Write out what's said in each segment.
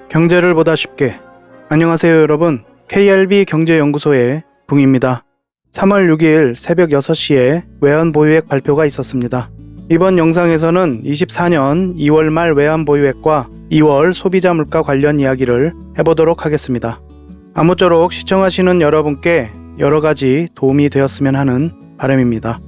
경제를 보다 쉽게. 안녕하세요 여러분, KRB 경제연구소의 붕입니다. 3월 6일 새벽 6시에 외환보유액 발표가 있었습니다. 이번 영상에서는 24년 2월 말 외환보유액과 2월 소비자 물가 관련 이야기를 해보도록 하겠습니다. 아무쪼록 시청하시는 여러분께 여러가지 도움이 되었으면 하는 바람입니다.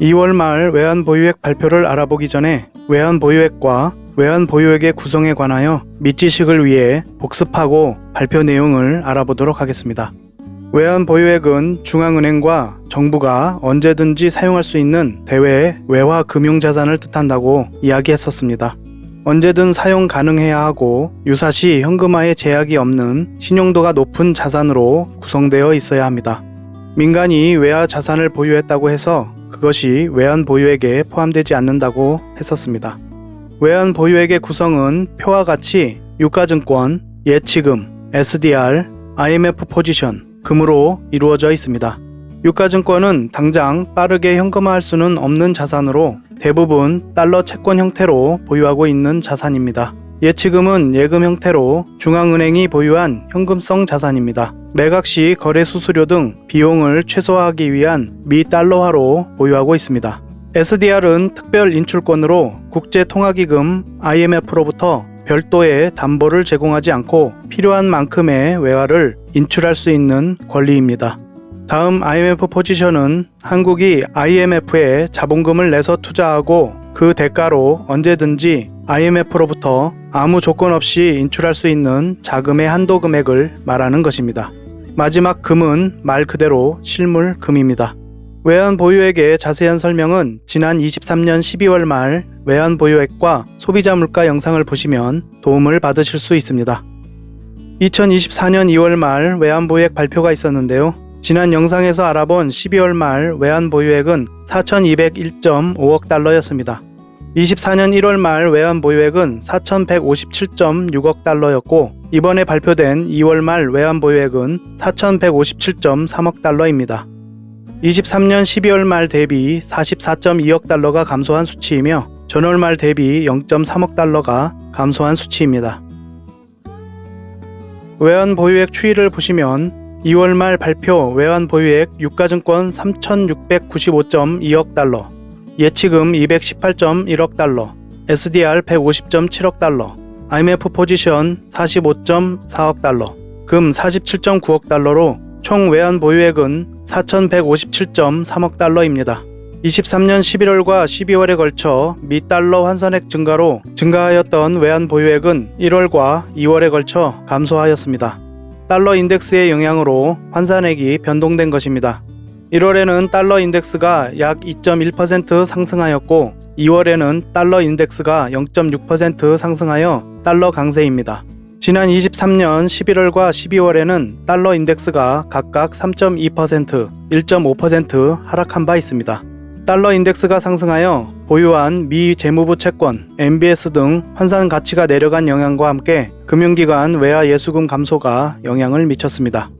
(2월) 말 외환보유액 발표를 알아보기 전에 외환보유액과 외환보유액의 구성에 관하여 밑지식을 위해 복습하고 발표 내용을 알아보도록 하겠습니다. 외환보유액은 중앙은행과 정부가 언제든지 사용할 수 있는 대외 외화 금융자산을 뜻한다고 이야기했었습니다. 언제든 사용 가능해야 하고 유사시 현금화에 제약이 없는 신용도가 높은 자산으로 구성되어 있어야 합니다. 민간이 외화 자산을 보유했다고 해서 그것이 외환보유액에 포함되지 않는다고 했었습니다. 외환보유액의 구성은 표와 같이 유가증권, 예치금, SDR, IMF 포지션, 금으로 이루어져 있습니다. 유가증권은 당장 빠르게 현금화할 수는 없는 자산으로 대부분 달러 채권 형태로 보유하고 있는 자산입니다. 예치금은 예금 형태로 중앙은행이 보유한 현금성 자산입니다. 매각 시 거래 수수료 등 비용을 최소화하기 위한 미달러화로 보유하고 있습니다. SDR은 특별 인출권으로 국제통화기금 IMF로부터 별도의 담보를 제공하지 않고 필요한 만큼의 외화를 인출할 수 있는 권리입니다. 다음 IMF 포지션은 한국이 IMF에 자본금을 내서 투자하고 그 대가로 언제든지 IMF로부터 아무 조건 없이 인출할 수 있는 자금의 한도 금액을 말하는 것입니다. 마지막 금은 말 그대로 실물 금입니다. 외환보유액의 자세한 설명은 지난 23년 12월 말 외환보유액과 소비자 물가 영상을 보시면 도움을 받으실 수 있습니다. 2024년 2월 말 외환보유액 발표가 있었는데요. 지난 영상에서 알아본 12월 말 외환보유액은 4,201.5억 달러였습니다. 24년 1월 말 외환보유액은 4,157.6억 달러였고 이번에 발표된 2월 말 외환보유액은 4,157.3억 달러입니다. 23년 12월 말 대비 44.2억 달러가 감소한 수치이며 전월 말 대비 0.3억 달러가 감소한 수치입니다. 외환보유액 추이를 보시면 2월 말 발표 외환보유액 유가증권 3,695.2억 달러, 예치금 218.1억 달러, SDR 150.7억 달러, IMF 포지션 45.4억 달러, 금 47.9억 달러로 총 외환보유액은 4,157.3억 달러입니다. 23년 11월과 12월에 걸쳐 미달러 환산액 증가로 증가하였던 외환보유액은 1월과 2월에 걸쳐 감소하였습니다. 달러 인덱스의 영향으로 환산액이 변동된 것입니다. 1월에는 달러 인덱스가 약 2.1% 상승하였고 2월에는 달러 인덱스가 0.6% 상승하여 달러 강세입니다. 지난 23년 11월과 12월에는 달러 인덱스가 각각 3.2%, 1.5% 하락한 바 있습니다. 달러 인덱스가 상승하여 보유한 미 재무부 채권, MBS 등 환산 가치가 내려간 영향과 함께 금융기관 외화 예수금 감소가 영향을 미쳤습니다.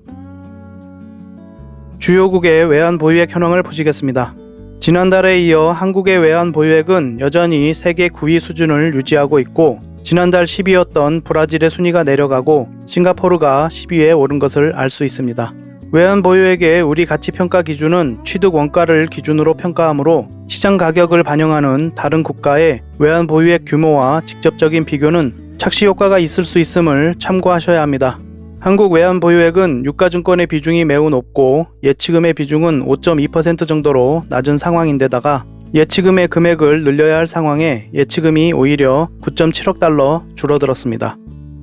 주요국의 외환보유액 현황을 보시겠습니다. 지난달에 이어 한국의 외환보유액은 여전히 세계 9위 수준을 유지하고 있고 지난달 10위였던 브라질의 순위가 내려가고 싱가포르가 10위에 오른 것을 알 수 있습니다. 외환보유액의 우리 가치평가 기준은 취득 원가를 기준으로 평가하므로 시장 가격을 반영하는 다른 국가의 외환보유액 규모와 직접적인 비교는 착시 효과가 있을 수 있음을 참고하셔야 합니다. 한국 외환보유액은 유가증권의 비중이 매우 높고 예치금의 비중은 5.2% 정도로 낮은 상황인데다가 예치금의 금액을 늘려야 할 상황에 예치금이 오히려 9.7억 달러 줄어들었습니다.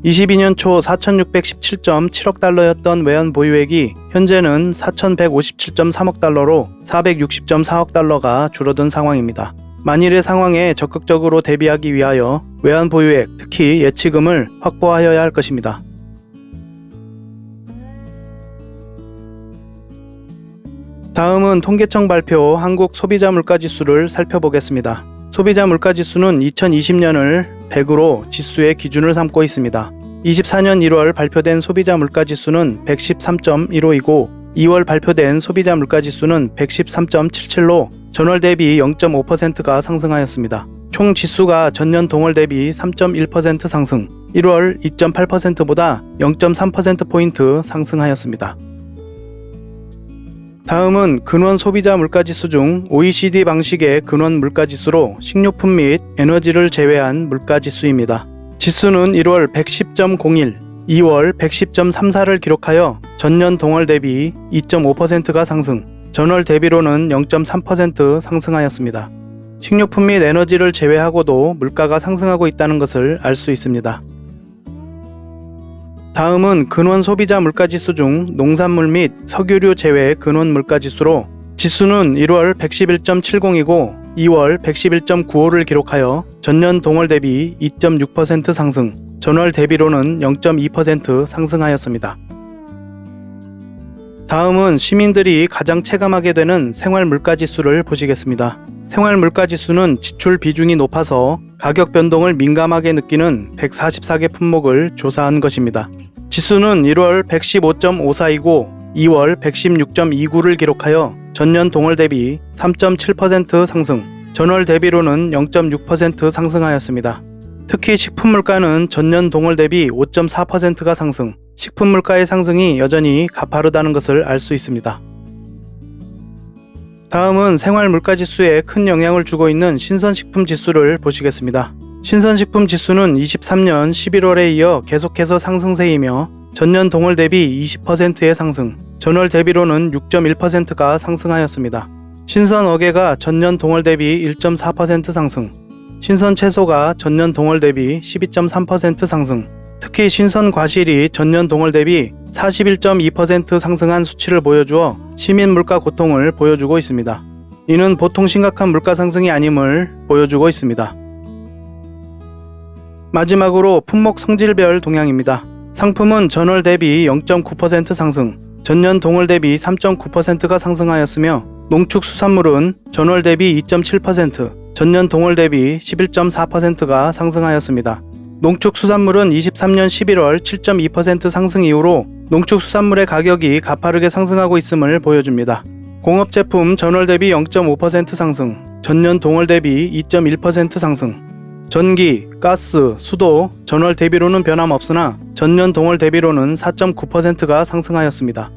22년 초 4,617.7억 달러였던 외환 보유액이 현재는 4,157.3억 달러로 460.4억 달러가 줄어든 상황입니다. 만일의 상황에 적극적으로 대비하기 위하여 외환 보유액, 특히 예치금을 확보하여야 할 것입니다. 다음은 통계청 발표 한국 소비자 물가지수를 살펴보겠습니다. 소비자 물가지수는 2020년을 100으로 지수의 기준을 삼고 있습니다. 24년 1월 발표된 소비자 물가지수는 113.15이고 2월 발표된 소비자 물가지수는 113.77로 전월 대비 0.5%가 상승하였습니다. 총 지수가 전년 동월 대비 3.1% 상승, 1월 2.8%보다 0.3%포인트 상승하였습니다. 다음은 근원 소비자 물가지수 중 OECD 방식의 근원 물가지수로 식료품 및 에너지를 제외한 물가지수입니다. 지수는 1월 110.01, 2월 110.34를 기록하여 전년 동월 대비 2.5%가 상승, 전월 대비로는 0.3% 상승하였습니다. 식료품 및 에너지를 제외하고도 물가가 상승하고 있다는 것을 알 수 있습니다. 다음은 근원 소비자 물가지수 중 농산물 및 석유류 제외 근원 물가지수로 지수는 1월 111.70이고 2월 111.95를 기록하여 전년 동월 대비 2.6% 상승, 전월 대비로는 0.2% 상승하였습니다. 다음은 시민들이 가장 체감하게 되는 생활 물가지수를 보시겠습니다. 생활 물가지수는 지출 비중이 높아서 가격 변동을 민감하게 느끼는 144개 품목을 조사한 것입니다. 지수는 1월 115.54이고 2월 116.29를 기록하여 전년 동월 대비 3.7% 상승, 전월 대비로는 0.6% 상승하였습니다. 특히 식품 물가는 전년 동월 대비 5.4%가 상승, 식품 물가의 상승이 여전히 가파르다는 것을 알 수 있습니다. 다음은 생활 물가지수에 큰 영향을 주고 있는 신선식품 지수를 보시겠습니다. 신선식품 지수는 23년 11월에 이어 계속해서 상승세이며 전년 동월 대비 20%의 상승, 전월 대비로는 6.1%가 상승하였습니다. 신선 어게가 전년 동월 대비 1.4% 상승, 신선 채소가 전년 동월 대비 12.3% 상승, 특히 신선 과실이 전년 동월 대비 41.2% 상승한 수치를 보여주어 시민 물가 고통을 보여주고 있습니다. 이는 보통 심각한 물가 상승이 아님을 보여주고 있습니다. 마지막으로 품목 성질별 동향입니다. 상품은 전월 대비 0.9% 상승, 전년 동월 대비 3.9%가 상승하였으며 농축수산물은 전월 대비 2.7%, 전년 동월 대비 11.4%가 상승하였습니다. 농축수산물은 23년 11월 7.2% 상승 이후로 농축수산물의 가격이 가파르게 상승하고 있음을 보여줍니다. 공업제품 전월 대비 0.5% 상승, 전년 동월 대비 2.1% 상승, 전기, 가스, 수도 전월 대비로는 변함없으나 전년 동월 대비로는 4.9%가 상승하였습니다.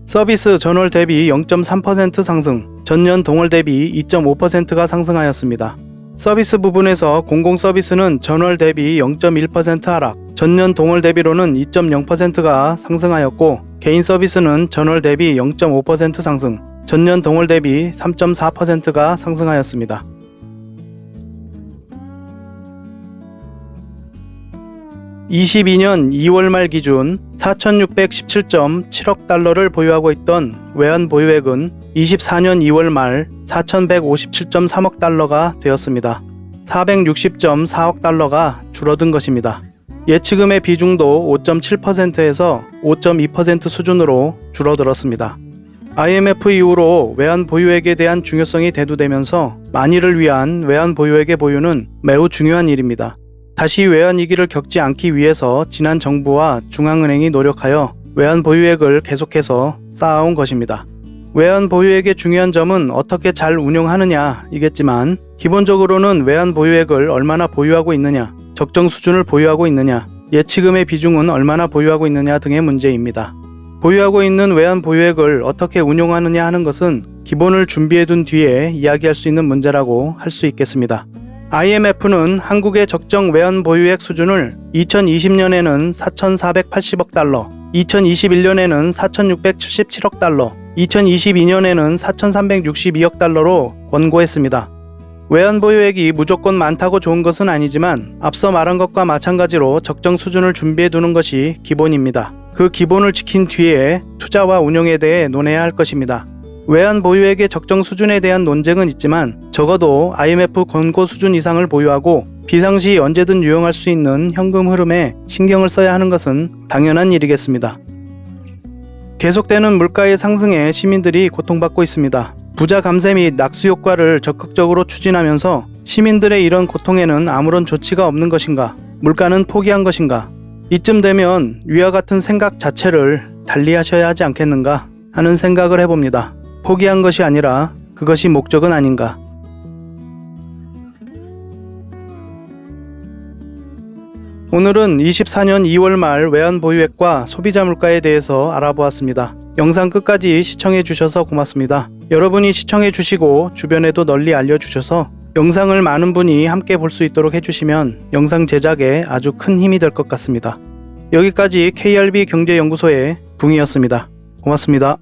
서비스 전월 대비 0.3% 상승, 전년 동월 대비 2.5%가 상승하였습니다. 서비스 부분에서 공공서비스는 전월 대비 0.1% 하락, 전년 동월 대비로는 2.0%가 상승하였고 개인 서비스는 전월 대비 0.5% 상승, 전년 동월 대비 3.4%가 상승하였습니다. (22년 2월 말 기준) 4,617.7억 달러를 보유하고 있던 외환 보유액은 24년 2월 말 4,157.3억 달러가 되었습니다. 460.4억 달러가 줄어든 것입니다. 예치금의 비중도 5.7%에서 5.2% 수준으로 줄어들었습니다. IMF 이후로 외환 보유액에 대한 중요성이 대두되면서 만일을 위한 외환 보유액의 보유는 매우 중요한 일입니다. 다시 외환 위기를 겪지 않기 위해서 지난 정부와 중앙은행이 노력하여 외환 보유액을 계속해서 쌓아온 것입니다. 외환 보유액의 중요한 점은 어떻게 잘 운용하느냐이겠지만 기본적으로는 외환 보유액을 얼마나 보유하고 있느냐, 적정 수준을 보유하고 있느냐, 예치금의 비중은 얼마나 보유하고 있느냐 등의 문제입니다. 보유하고 있는 외환 보유액을 어떻게 운용하느냐 하는 것은 기본을 준비해둔 뒤에 이야기할 수 있는 문제라고 할 수 있겠습니다. IMF는 한국의 적정 외환 보유액 수준을 2020년에는 4,480억 달러, 2021년에는 4,677억 달러, 2022년에는 4,362억 달러로 권고했습니다. 외환보유액이 무조건 많다고 좋은 것은 아니지만 앞서 말한 것과 마찬가지로 적정 수준을 준비해 두는 것이 기본입니다. 그 기본을 지킨 뒤에 투자와 운용에 대해 논해야 할 것입니다. 외환보유액의 적정 수준에 대한 논쟁은 있지만 적어도 IMF 권고 수준 이상을 보유하고 비상시 언제든 유용할 수 있는 현금 흐름에 신경을 써야 하는 것은 당연한 일이겠습니다. 계속되는 물가의 상승에 시민들이 고통받고 있습니다. 부자 감세 및 낙수 효과를 적극적으로 추진하면서 시민들의 이런 고통에는 아무런 조치가 없는 것인가? 물가는 포기한 것인가? 이쯤 되면 위와 같은 생각 자체를 달리하셔야 하지 않겠는가 하는 생각을 해봅니다. 포기한 것이 아니라 그것이 목적은 아닌가. 오늘은 24년 2월 말 외환보유액과 소비자 물가에 대해서 알아보았습니다. 영상 끝까지 시청해 주셔서 고맙습니다. 여러분이 시청해 주시고 주변에도 널리 알려주셔서 영상을 많은 분이 함께 볼 수 있도록 해주시면 영상 제작에 아주 큰 힘이 될 것 같습니다. 여기까지 KRB 경제연구소의 붕이었습니다. 고맙습니다.